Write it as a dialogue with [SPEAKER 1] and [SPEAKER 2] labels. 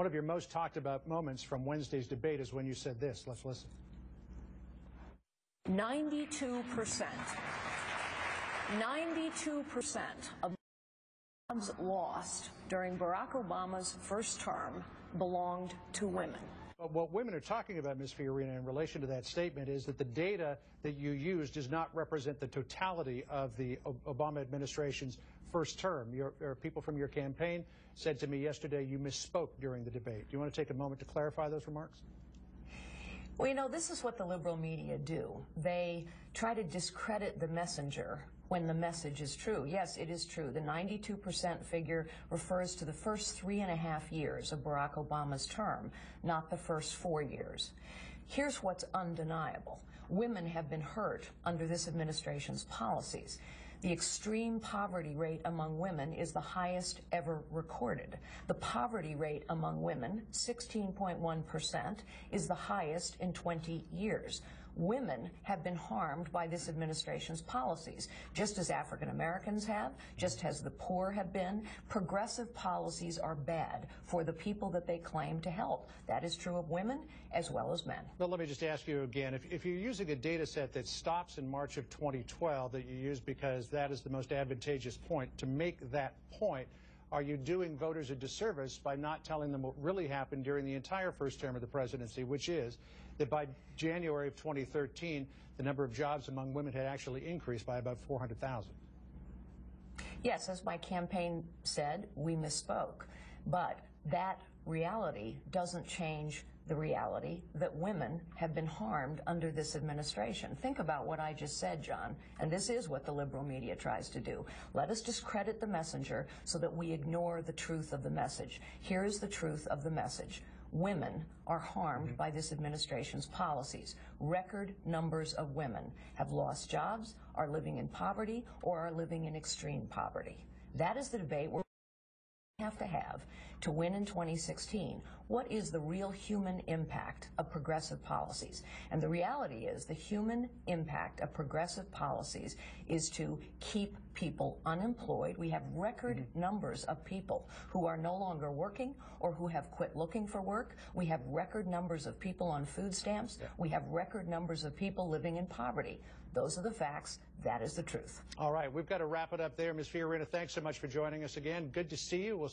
[SPEAKER 1] One of your most talked about moments from Wednesday's debate is when you said this. Let's listen.
[SPEAKER 2] 92% of jobs lost during Barack Obama's first term belonged to women.
[SPEAKER 1] But what women are talking about, Ms. Fiorina, in relation to that statement is that the data that you use does not represent the totality of the Obama administration's first term. People from your campaign said to me yesterday you misspoke during the debate. Do you want to take a moment to clarify those remarks?
[SPEAKER 2] Well, you know, this is what the liberal media do. They try to discredit the messenger when the message is true. Yes, it is true. The 92% figure refers to the first 3.5 years of Barack Obama's term, not the first 4 years. Here's what's undeniable. Women have been hurt under this administration's policies. The extreme poverty rate among women is the highest ever recorded. The poverty rate among women, 16.1%, is the highest in 20 years. Women have been harmed by this administration's policies, just as African Americans have, just as the poor have been. Progressive policies are bad for the people that they claim to help. That is true of women as well as men.
[SPEAKER 1] Well, let me just ask you again, if you're using a data set that stops in March of 2012 that you use because that is the most advantageous point, to make that point, are you doing voters a disservice by not telling them what really happened during the entire first term of the presidency, which is that by January of 2013, the number of jobs among women had actually increased by about 400,000?
[SPEAKER 2] Yes, as my campaign said, we misspoke. But that reality doesn't change the reality that women have been harmed under this administration. Think about what I just said, John, and this is what the liberal media tries to do. Let us discredit the messenger so that we ignore the truth of the message. Here is the truth of the message. Women are harmed by this administration's policies. Record numbers of women have lost jobs, are living in poverty, or are living in extreme poverty. That is the debate we're have to win in 2016. What is the real human impact of progressive policies? And the reality is the human impact of progressive policies is to keep people unemployed. We have record numbers of people who are no longer working or who have quit looking for work. We have record numbers of people on food stamps. We have record numbers of people living in poverty. Those are the facts. That is the truth.
[SPEAKER 1] All right, we've got to wrap it up there. Ms. Fiorina, thanks so much for joining us again. Good to see you. We'll